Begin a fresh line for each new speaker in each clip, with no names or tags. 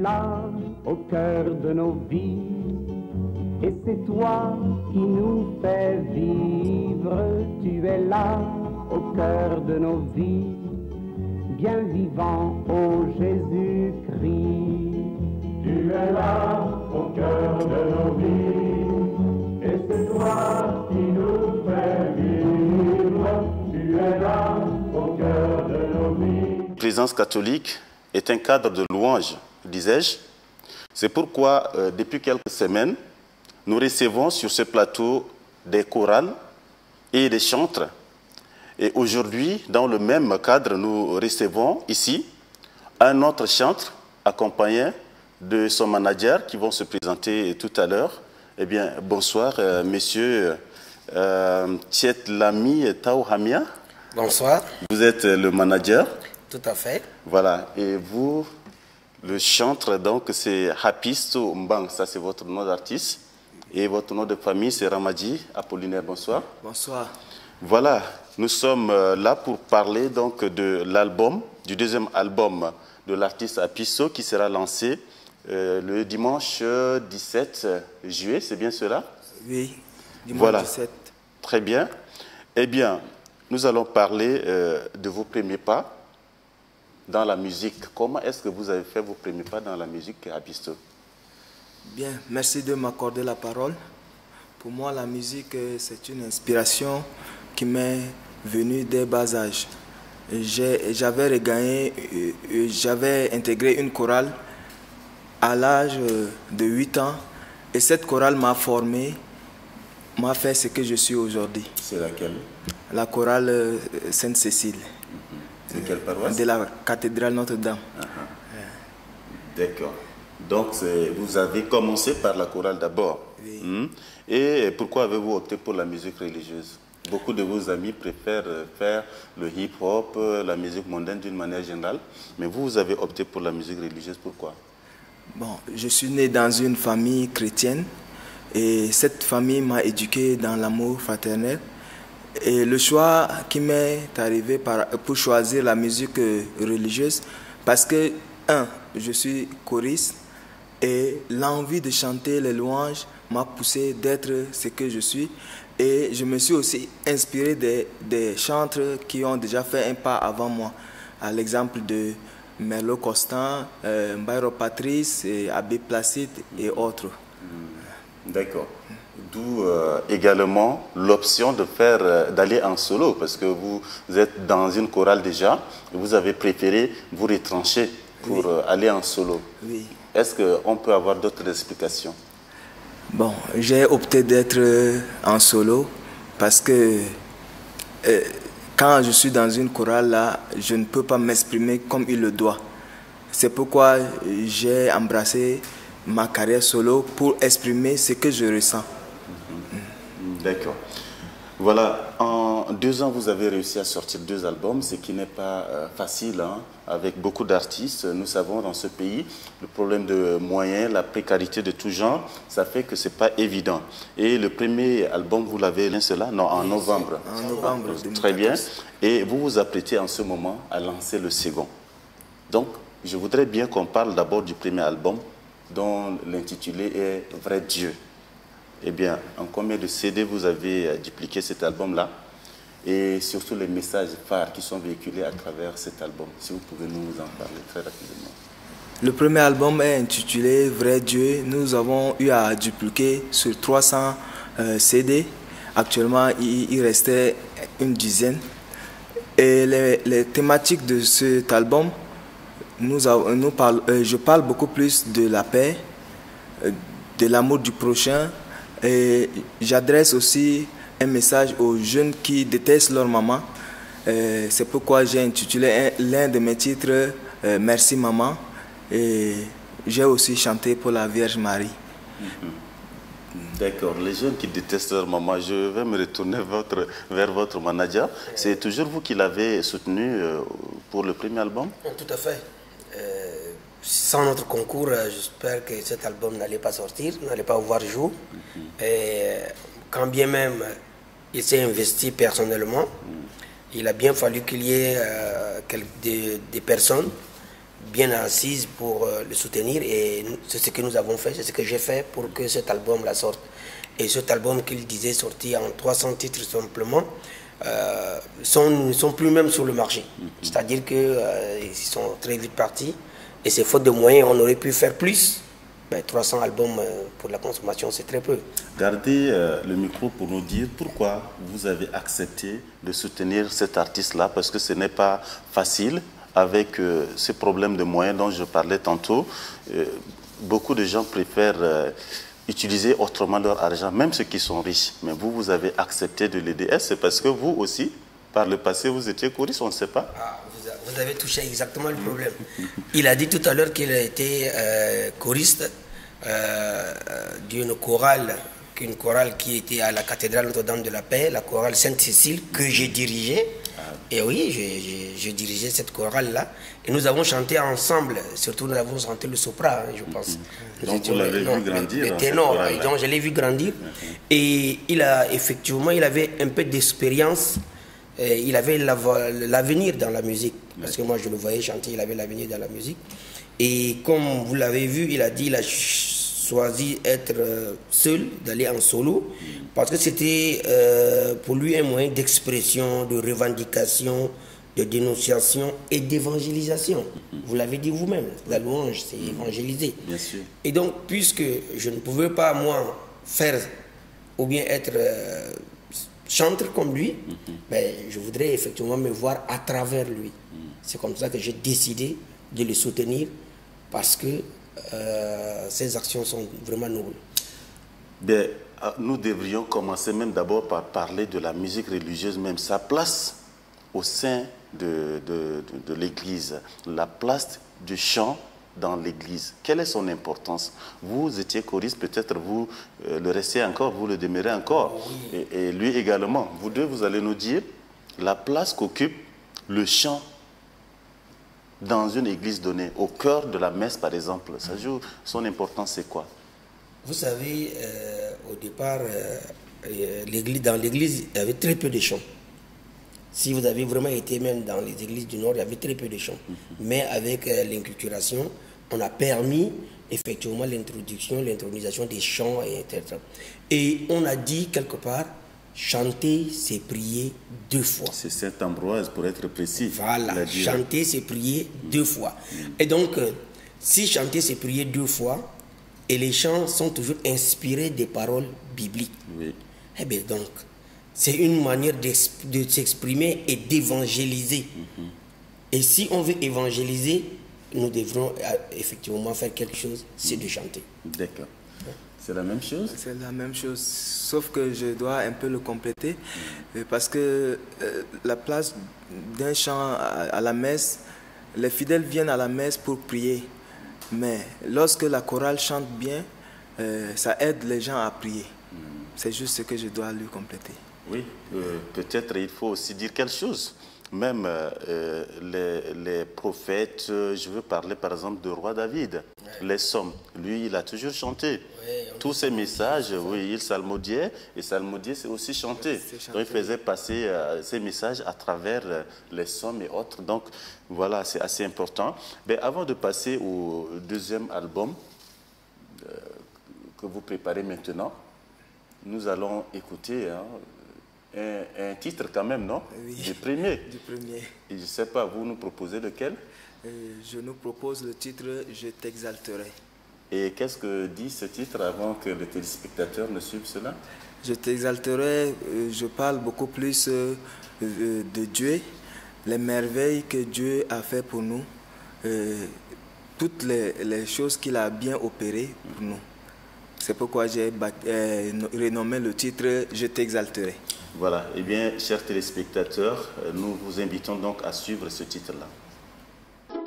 là au cœur de nos vies. Et c'est toi qui nous fais vivre. Tu es là au cœur de nos vies. Bien vivant, ô Jésus-Christ.
Tu es là au cœur de nos vies. Et c'est toi qui nous fais vivre. Tu es là au cœur de nos vies.
La présence catholique est un cadre de louange, disais-je. C'est pourquoi, depuis quelques semaines, nous recevons sur ce plateau des chorales et des chantres. Et aujourd'hui, dans le même cadre, nous recevons ici un autre chantre accompagné de son manager qui vont se présenter tout à l'heure. Eh bien, bonsoir, monsieur Tchetlami Taouhamia.
Bonsoir.
Vous êtes le manager.
Tout à fait.
Voilà. Et vous, le chantre, donc, c'est Hapisto Mbang. Ça, c'est votre nom d'artiste. Et votre nom de famille, c'est Ramadji Apollinaire. Bonsoir.
Bonsoir.
Voilà. Nous sommes là pour parler donc de l'album, du deuxième album de l'artiste Hapisto qui sera lancé le dimanche 17 juillet. C'est bien cela?
Oui, dimanche
voilà.
17.
Très bien. Eh bien, nous allons parler de vos premiers pas dans la musique. Comment est-ce que vous avez fait vos premiers pas dans la musique Hapisto?
Bien, merci de m'accorder la parole. Pour moi, la musique, c'est une inspiration qui m'est venue dès bas âge. J'avais intégré une chorale à l'âge de 8 ans et cette chorale m'a formé, m'a fait ce que je suis aujourd'hui.
C'est laquelle?
La chorale Sainte-Cécile.
De quelle paroisse?
De la cathédrale Notre-Dame.
D'accord. Donc, vous avez commencé par la chorale d'abord.
Oui.
Et pourquoi avez-vous opté pour la musique religieuse? Beaucoup de vos amis préfèrent faire le hip-hop, la musique mondaine d'une manière générale. Mais vous avez opté pour la musique religieuse. Pourquoi?
Bon, je suis né dans une famille chrétienne et cette famille m'a éduqué dans l'amour fraternel. Et le choix qui m'est arrivé pour choisir la musique religieuse, parce que, je suis choriste et l'envie de chanter les louanges m'a poussé d'être ce que je suis. Et je me suis aussi inspiré des chantres qui ont déjà fait un pas avant moi, à l'exemple de Merlo Constant, Mbairo Patrice, Abbé Placide et autres.
D'accord. D'où également l'option de d'aller en solo, parce que vous êtes dans une chorale déjà, et vous avez préféré vous retrancher pour aller en solo.
Oui.
Est-ce qu'on peut avoir d'autres explications?
Bon, j'ai opté d'être en solo parce que quand je suis dans une chorale là, je ne peux pas m'exprimer comme il le doit. C'est pourquoi j'ai embrassé ma carrière solo pour exprimer ce que je ressens.
D'accord. Voilà, en 2 ans, vous avez réussi à sortir 2 albums, ce qui n'est pas facile, hein, avec beaucoup d'artistes. Nous savons dans ce pays, le problème de moyens, la précarité de tout genre, ça fait que ce n'est pas évident. Et le premier album, vous l'avez lancé là? Non, en novembre.
En novembre 2014.
Très bien. Et vous vous apprêtez en ce moment à lancer le second. Donc, je voudrais bien qu'on parle d'abord du premier album, dont l'intitulé est « Vrai Dieu ». Eh bien, en combien de CD vous avez dupliqué cet album-là? Et surtout les messages phares qui sont véhiculés à travers cet album. Si vous pouvez nous en parler très rapidement.
Le premier album est intitulé « Vrai Dieu ». Nous avons eu à dupliquer sur 300 CD. Actuellement, il restait une dizaine. Et les thématiques de cet album, je parle beaucoup plus de la paix, de l'amour du prochain. Et j'adresse aussi un message aux jeunes qui détestent leur maman. C'est pourquoi j'ai intitulé l'un de mes titres « Merci maman ». Et j'ai aussi chanté pour la Vierge Marie.
D'accord. Les jeunes qui détestent leur maman, je vais me retourner vers votre manager. C'est toujours vous qui l'avez soutenu pour le premier album?
Tout à fait. Sans notre concours, j'espère que cet album n'allait pas sortir, n'allait pas voir le jour. Et quand bien même il s'est investi personnellement, il a bien fallu qu'il y ait des personnes, bien assise pour le soutenir, et c'est ce que nous avons fait, c'est ce que j'ai fait pour que cet album la sorte. Et cet album qu'il disait sorti en 300 titres simplement, ne sont plus même sur le marché. C'est-à-dire qu'ils sont très vite partis, et c'est faute de moyens, on aurait pu faire plus. 300 albums pour la consommation, c'est très peu.
Gardez le micro pour nous dire pourquoi vous avez accepté de soutenir cet artiste-là, parce que ce n'est pas facile avec ce problème de moyens dont je parlais tantôt. Beaucoup de gens préfèrent utiliser autrement leur argent, même ceux qui sont riches. Mais vous, vous avez accepté de l'aider. C'est parce que vous aussi, par le passé, vous étiez choriste, on ne sait pas.
Vous avez touché exactement le problème. Il a dit tout à l'heure qu'il a été choriste d'une chorale, qui était à la cathédrale Notre-Dame de la Paix, la chorale Sainte-Cécile, que j'ai dirigée. Et oui, j'ai dirigé cette chorale-là. Et nous avons chanté ensemble, surtout nous avons chanté le sopra, je pense.
Donc vous l'avez vu grandir.
Le ténor, donc je l'ai vu grandir. Et il avait un peu d'expérience. Il avait l'avenir dans la musique, parce que moi je le voyais chanter, il avait l'avenir dans la musique. Et comme vous l'avez vu, il a dit qu'il a choisi d'être seul, d'aller en solo, parce que c'était pour lui un moyen d'expression, de revendication, de dénonciation et d'évangélisation. Vous l'avez dit vous-même, la louange, c'est évangéliser.
Bien sûr.
Et donc, puisque je ne pouvais pas, moi, faire ou bien être chanteur comme lui, je voudrais effectivement me voir à travers lui. C'est comme ça que j'ai décidé de le soutenir, parce que ses actions sont vraiment nobles.
Nous devrions commencer même d'abord par parler de la musique religieuse, même sa place au sein de l'Église, la place du chant dans l'Église. Quelle est son importance? Vous étiez choriste, peut-être vous le restez encore, vous le demeurez encore, oui. et lui également. Vous deux, vous allez nous dire la place qu'occupe le chant dans une église donnée, au cœur de la messe par exemple. Ça joue, son importance, c'est quoi?
Vous savez, au départ, dans l'église, il y avait très peu de chants. Si vous avez vraiment été même dans les églises du Nord, il y avait très peu de chants. Mais avec l'inculturation, on a permis effectivement l'intronisation des chants, etc. Et on a dit quelque part, chanter, c'est prier 2 fois.
C'est Saint Ambroise, pour être précis.
Voilà, chanter, c'est prier 2 fois. Et donc, si chanter, c'est prier 2 fois, et les chants sont toujours inspirés des paroles bibliques.
Oui.
Eh bien donc, c'est une manière de s'exprimer et d'évangéliser. Et si on veut évangéliser, nous devrons effectivement faire quelque chose, c'est de chanter.
D'accord. C'est la même chose?
C'est la même chose, sauf que je dois un peu le compléter, parce que la place d'un chant à la messe, les fidèles viennent à la messe pour prier, mais lorsque la chorale chante bien, ça aide les gens à prier. C'est juste ce que je dois lui compléter.
Oui, peut-être il faut aussi dire quelque chose. Même les prophètes, je veux parler par exemple de roi David, les psaumes. Lui, il a toujours chanté. Tous ses messages, oui, il psalmodiait, et psalmodier, c'est aussi chanter. Donc il faisait passer ses messages à travers les psaumes et autres. Donc voilà, c'est assez important. Mais avant de passer au deuxième album que vous préparez maintenant, nous allons écouter un titre quand même, non?
Oui.
Du premier.
Du premier.
Et je ne sais pas, vous nous proposez lequel?
Je nous propose le titre « Je t'exalterai ».
Et qu'est-ce que dit ce titre avant que les téléspectateurs ne suivent cela?
Je t'exalterai, je parle beaucoup plus de Dieu, les merveilles que Dieu a fait pour nous, toutes les choses qu'il a bien opérées pour nous. C'est pourquoi j'ai renommé le titre « Je t'exalterai ».
Voilà, eh bien, chers téléspectateurs, nous vous invitons donc à suivre ce titre-là.
Oh,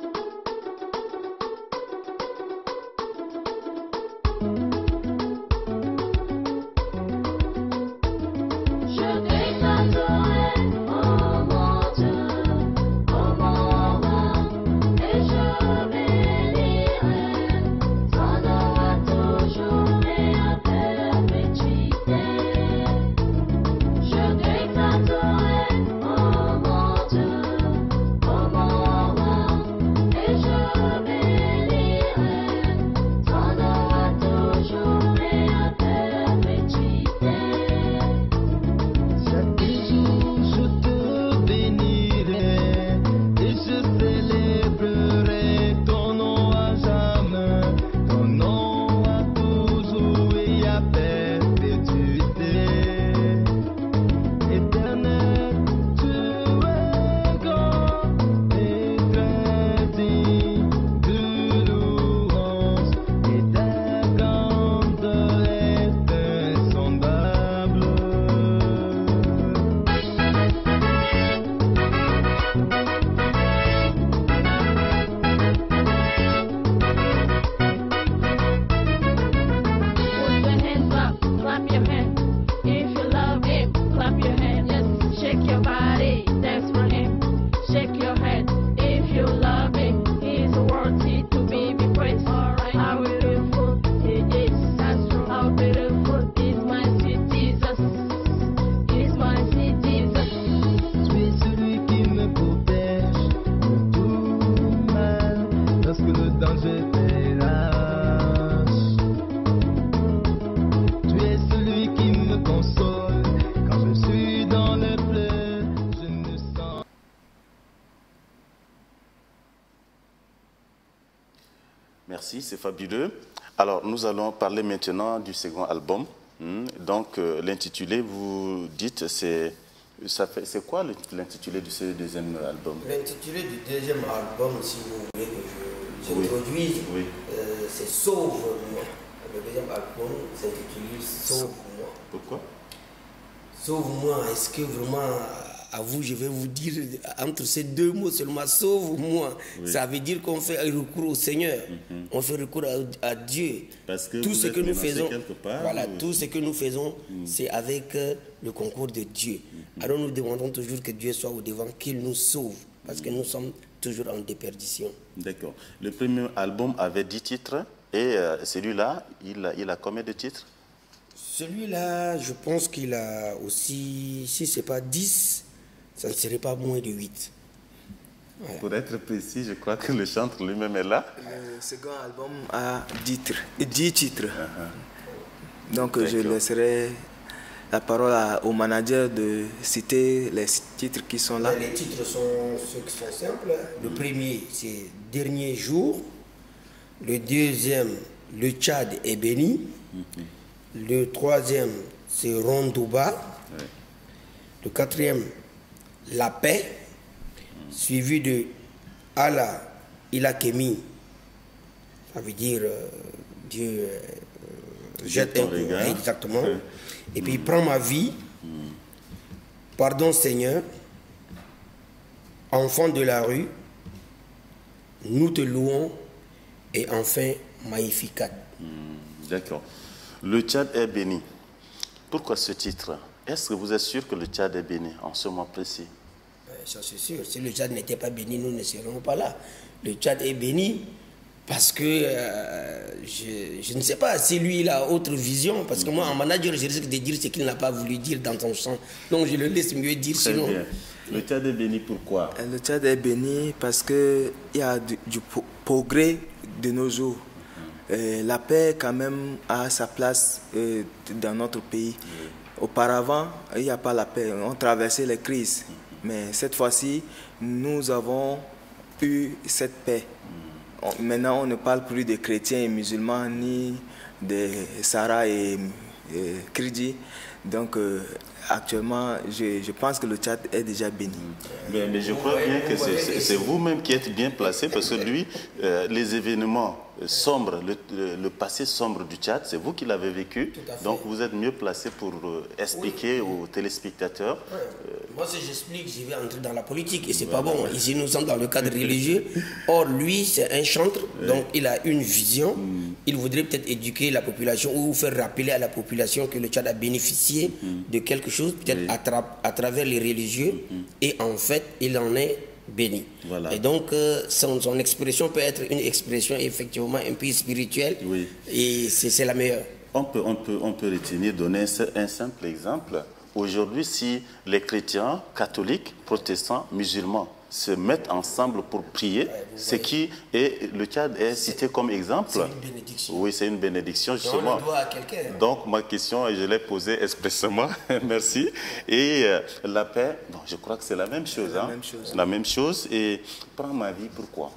Merci, c'est fabuleux. Alors, nous allons parler maintenant du second album. Donc, l'intitulé, vous dites, c'est quoi l'intitulé de ce deuxième album?
L'intitulé du deuxième album, si vous voulez que j'introduise,
oui.
C'est Sauve-moi. Le deuxième album s'intitule Sauve-moi.
Pourquoi?
Sauve-moi, est-ce que vraiment, à vous, je vais vous dire, entre ces deux mots seulement, sauve-moi, ça veut dire qu'on fait recours au Seigneur, on fait recours à Dieu.
Parce que
tout ce que nous faisons, tout ce que nous faisons, c'est avec le concours de Dieu. Alors nous demandons toujours que Dieu soit au devant, qu'il nous sauve, parce que nous sommes toujours en déperdition. D'accord.
Le premier album avait 10 titres, et celui-là, il a combien de titres?
Celui-là, je pense qu'il a aussi, si ce n'est pas 10, ça ne serait pas moins de 8.
Voilà. Pour être précis, je crois que le chanteur lui-même est là.
Le second album a 10 titres. Donc je laisserai la parole au manager de citer les titres qui sont là.
Les titres sont ceux qui sont simples. Le premier, c'est Dernier jour. Le deuxième, Le Tchad est béni. Le troisième, c'est Rondouba. Le quatrième, La paix. Suivi de Allah Ilakemi. Ça veut dire Dieu jette un regard. Exactement. Et puis Prends ma vie. Pardon Seigneur. Enfant de la rue. Nous te louons. Et enfin Magnificat.
D'accord. Le Tchad est béni. Pourquoi ce titre? Est-ce que vous êtes sûr que le Tchad est béni en ce moment précis?
Ça c'est sûr. Si le Tchad n'était pas béni, nous ne serions pas là. Le Tchad est béni parce que je ne sais pas si lui il a autre vision. Parce que moi, en manager, je risque de dire ce qu'il n'a pas voulu dire dans son chant. Donc je le laisse mieux dire.
Très sinon. Bien. Le Tchad est béni pourquoi?
Le Tchad est béni parce qu'il y a du progrès de nos jours. La paix quand même a sa place dans notre pays. Auparavant, il n'y a pas la paix. On traversait les crises. Mais cette fois-ci, nous avons eu cette paix. Maintenant, on ne parle plus des chrétiens et musulmans, ni de Sarah et Kridi. Donc, actuellement, je pense que le Tchad est déjà béni.
Mais je crois bien que c'est vous-même qui êtes bien placé parce que lui, les événements sombres, le passé sombre du Tchad, c'est vous qui l'avez vécu. Donc vous êtes mieux placé pour expliquer aux téléspectateurs.
Moi, si j'explique, je vais entrer dans la politique et c'est pas bon. Ici, nous sommes dans le cadre religieux. Or, lui, c'est un chantre, donc il a une vision. Il voudrait peut-être éduquer la population ou faire rappeler à la population que le Tchad a bénéficié de quelque chose, peut-être à travers les religieux. Et en fait, il en est béni. Voilà. Et donc, son expression peut être une expression effectivement un peu spirituelle. Et c'est la meilleure.
On peut retenir, donner un simple exemple. Aujourd'hui, si les chrétiens, catholiques, protestants, musulmans se mettent ensemble pour prier, le Tchad est cité comme exemple.
C'est une bénédiction.
Oui, c'est une bénédiction justement.
On le doit à quelqu'un.
Donc ma question, je l'ai posée expressément, merci. Et la paix, bon, je crois que c'est la même chose. La même chose. Et Prends ma vie, pourquoi?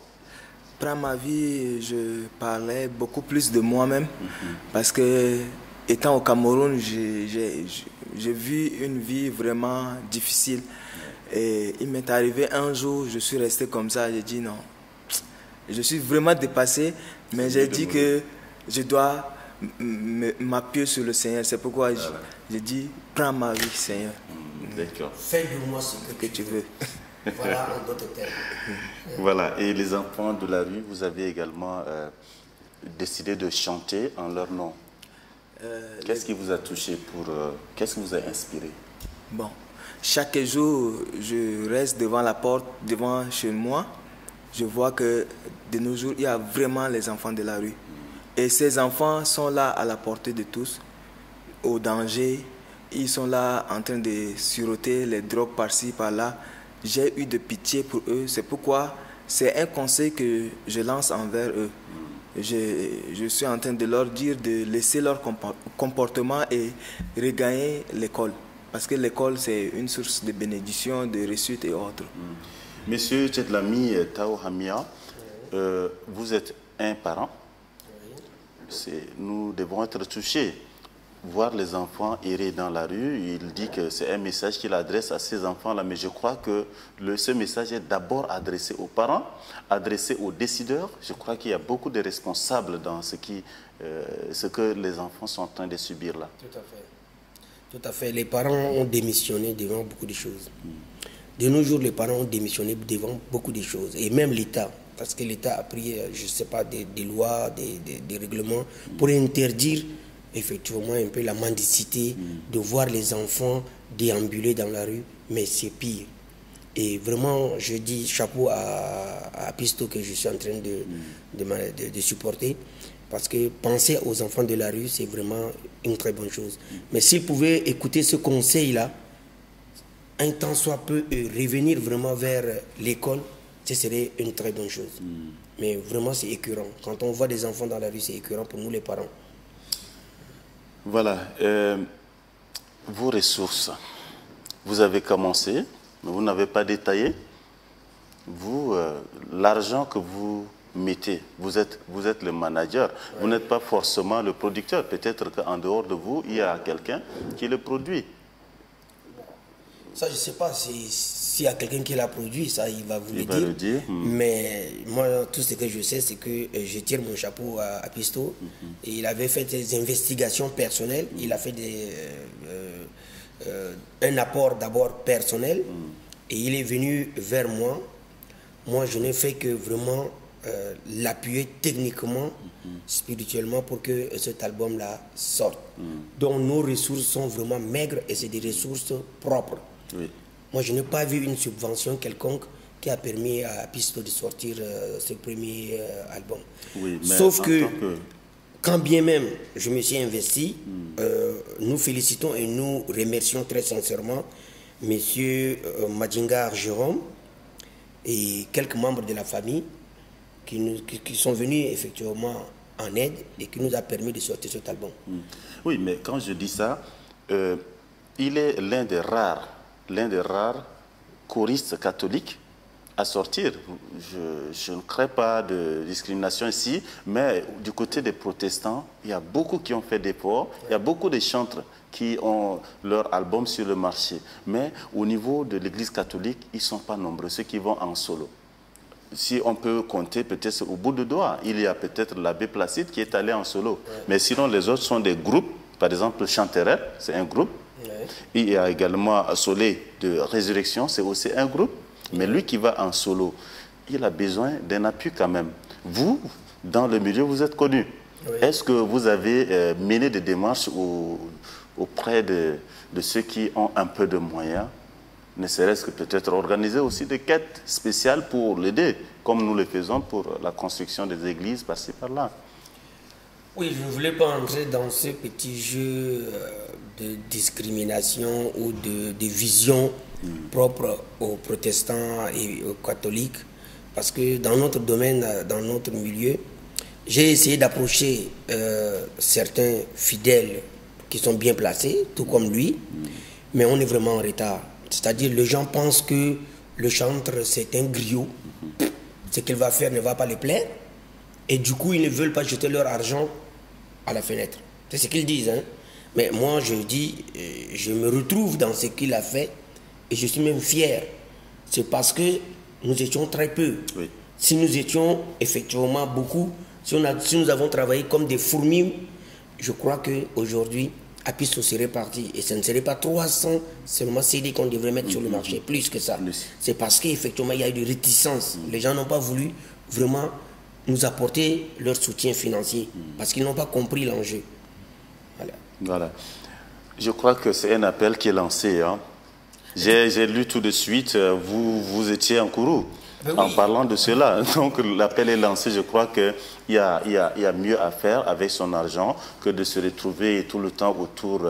Prends ma vie, je parlais beaucoup plus de moi-même parce que étant au Cameroun, j'ai vu une vie vraiment difficile. Et il m'est arrivé un jour, je suis resté comme ça, j'ai dit non. Je suis vraiment dépassé, mais j'ai dit que je dois m'appuyer sur le Seigneur. C'est pourquoi j'ai dit, prends ma vie, Seigneur.
D'accord.
Fais de moi ce que tu veux. Voilà, en d'autres termes.
Voilà, et les enfants de la rue, vous avez également décidé de chanter en leur nom. Qu'est-ce qui vous a touché qu'est-ce qui vous a inspiré?
Bon. Chaque jour, je reste devant la porte, devant chez moi. Je vois que de nos jours, il y a vraiment les enfants de la rue. Et ces enfants sont là à la portée de tous, au danger. Ils sont là en train de siroter les drogues par-ci, par-là. J'ai eu de pitié pour eux. C'est pourquoi c'est un conseil que je lance envers eux. Je suis en train de leur dire de laisser leur comportement et regagner l'école. Parce que l'école, c'est une source de bénédiction, de réussite et autres.
Monsieur Tchedlami Tao Hamia, vous êtes un parent, nous devons être touchés. Voir les enfants errer dans la rue, il dit que c'est un message qu'il adresse à ces enfants-là, mais je crois que ce message est d'abord adressé aux parents, adressé aux décideurs. Je crois qu'il y a beaucoup de responsables dans ce que les enfants sont en train de subir là.
Tout à fait. Tout à fait. Les parents ont démissionné devant beaucoup de choses. De nos jours, les parents ont démissionné devant beaucoup de choses. Et même l'État, parce que l'État a pris, je ne sais pas, des lois, des règlements pour interdire effectivement un peu la mendicité, de voir les enfants déambuler dans la rue, mais c'est pire. Et vraiment, je dis chapeau à Pisto que je suis en train de supporter, parce que penser aux enfants de la rue, c'est vraiment une très bonne chose. Mais s'ils pouvaient écouter ce conseil-là, un temps soit peu, revenir vraiment vers l'école, ce serait une très bonne chose. Mais vraiment, c'est écœurant. Quand on voit des enfants dans la rue, c'est écœurant pour nous les parents.
Voilà. Vos ressources, vous avez commencé, mais vous n'avez pas détaillé. Vous, l'argent que vous mettez, vous êtes le manager, vous n'êtes pas forcément le producteur. Peut-être qu'en dehors de vous, il y a quelqu'un qui le produit.
Ça, je ne sais pas s'il y a quelqu'un qui l'a produit, ça, il va vous le dire. Mais moi, tout ce que je sais, c'est que je tire mon chapeau à Pisto. Et il avait fait des investigations personnelles. Il a fait un apport d'abord personnel. Et il est venu vers moi. Moi, je n'ai fait que vraiment l'appuyer techniquement, spirituellement, pour que cet album-là sorte. Donc, nos ressources sont vraiment maigres et c'est des ressources propres. Oui. Moi, je n'ai pas vu une subvention quelconque qui a permis à Pisto de sortir ce premier album. Oui, sauf que, quand bien même je me suis investi, nous félicitons et nous remercions très sincèrement M. Madjingar Jérôme et quelques membres de la famille qui sont venus effectivement en aide et qui nous a permis de sortir cet album.
Oui, mais quand je dis ça, il est l'un des rares choristes catholiques à sortir. Je ne crée pas de discrimination ici, mais du côté des protestants, il y a beaucoup qui ont fait d'efforts, il y a beaucoup de chantres qui ont leur album sur le marché. Mais au niveau de l'église catholique, ils ne sont pas nombreux, ceux qui vont en solo. Si on peut compter peut-être au bout de doigts, il y a peut-être l'abbé Placide qui est allé en solo. Mais sinon, les autres sont des groupes. Par exemple, Chanterelle, c'est un groupe. Il y a également Soleil de Résurrection, c'est aussi un groupe. Mais lui qui va en solo, il a besoin d'un appui quand même. Vous, dans le milieu, vous êtes connu. Est-ce que vous avez mené des démarches auprès de ceux qui ont un peu de moyens, ne serait-ce que peut-être organiser aussi des quêtes spéciales pour l'aider, comme nous le faisons pour la construction des églises par-ci par-là?
Oui, je ne voulais pas entrer dans ce petit jeu de discrimination ou de vision propre aux protestants et aux catholiques, parce que dans notre domaine, dans notre milieu, j'ai essayé d'approcher certains fidèles qui sont bien placés, tout comme lui, mais on est vraiment en retard. C'est-à-dire, les gens pensent que le chantre, c'est un griot. Ce qu'il va faire ne va pas les plaire. Et du coup, ils ne veulent pas jeter leur argent à la fenêtre. C'est ce qu'ils disent. Hein? Mais moi, je dis, je me retrouve dans ce qu'il a fait et je suis même fier. C'est parce que nous étions très peu. Oui. Si nous étions effectivement beaucoup, si nous avons travaillé comme des fourmis, je crois qu'aujourd'hui, Pisto serait parti. Et ce ne serait pas 300 seulement CD qu'on devrait mettre sur le marché, plus que ça. C'est parce qu'effectivement, il y a eu des réticences. Les gens n'ont pas voulu vraiment nous apporter leur soutien financier parce qu'ils n'ont pas compris l'enjeu.
Voilà. Je crois que c'est un appel qui est lancé. Hein. J'ai lu tout de suite, vous étiez en courroux en parlant de cela. Donc l'appel est lancé. Je crois qu'il y a mieux à faire avec son argent que de se retrouver tout le temps autour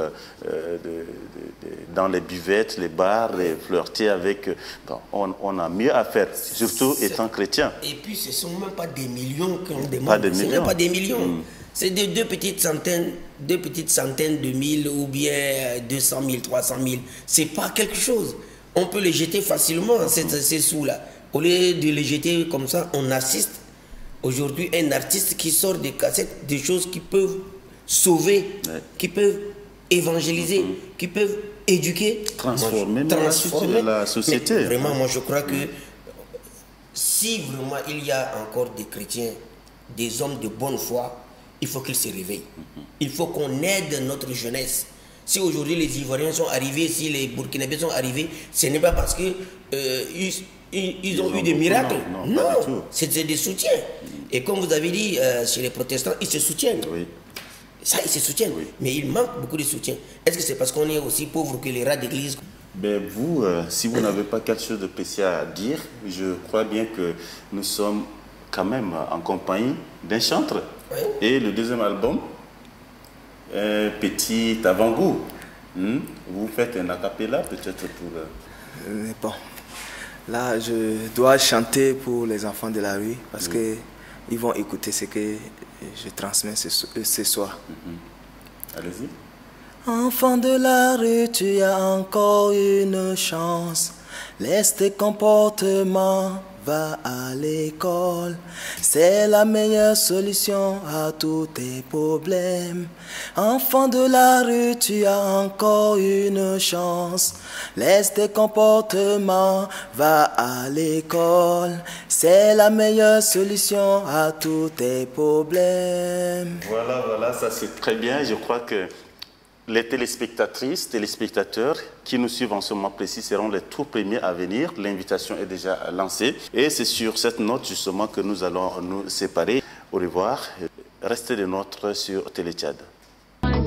dans les buvettes, les bars, et flirter avec... on a mieux à faire, surtout étant chrétien.
Et puis ce ne sont même pas des millions qu'on demande. Ce n'est même pas des millions. C'est deux petites centaines de mille ou bien 200 000, 300 000. Ce n'est pas quelque chose. On peut les jeter facilement, ces sous-là. Au lieu de les jeter comme ça, on assiste Aujourd'hui, un artiste qui sort des cassettes, des choses qui peuvent sauver, qui peuvent évangéliser, qui peuvent éduquer,
transformer la société.
Mais vraiment, moi je crois que si vraiment il y a encore des chrétiens, des hommes de bonne foi, il faut qu'ils se réveillent. Il faut qu'on aide notre jeunesse. Si aujourd'hui les Ivoiriens sont arrivés, si les Burkinabés sont arrivés, ce n'est pas parce que ils ont eu des miracles. Non, c'est des soutiens. Et comme vous avez dit, chez les protestants, ils se soutiennent.
Oui.
Ça, ils se soutiennent. Oui. Mais il manque beaucoup de soutien. Est-ce que c'est parce qu'on est aussi pauvre que les rats d'église?
Ben vous, si vous n'avez pas quelque chose de précis à dire, je crois bien que nous sommes quand même en compagnie d'un chanteur. Oui. Et le deuxième album, un petit avant-goût. Vous faites un acapella peut-être pour...
Bon, là je dois chanter pour les enfants de la rue parce que ils vont écouter ce que je transmets ce soir.
Allez-y.
Enfant de la rue, tu as encore une chance. Laisse tes comportements, va à l'école. C'est la meilleure solution à tous tes problèmes. Enfant de la rue, tu as encore une chance. Laisse tes comportements, va à l'école. C'est la meilleure solution à tous tes problèmes.
Voilà, ça c'est très bien. Je crois que les téléspectatrices, téléspectateurs qui nous suivent en ce moment précis seront les tout premiers à venir. L'invitation est déjà lancée. Et c'est sur cette note justement que nous allons nous séparer. Au revoir. Restez des nôtres sur Télé Tchad.
Je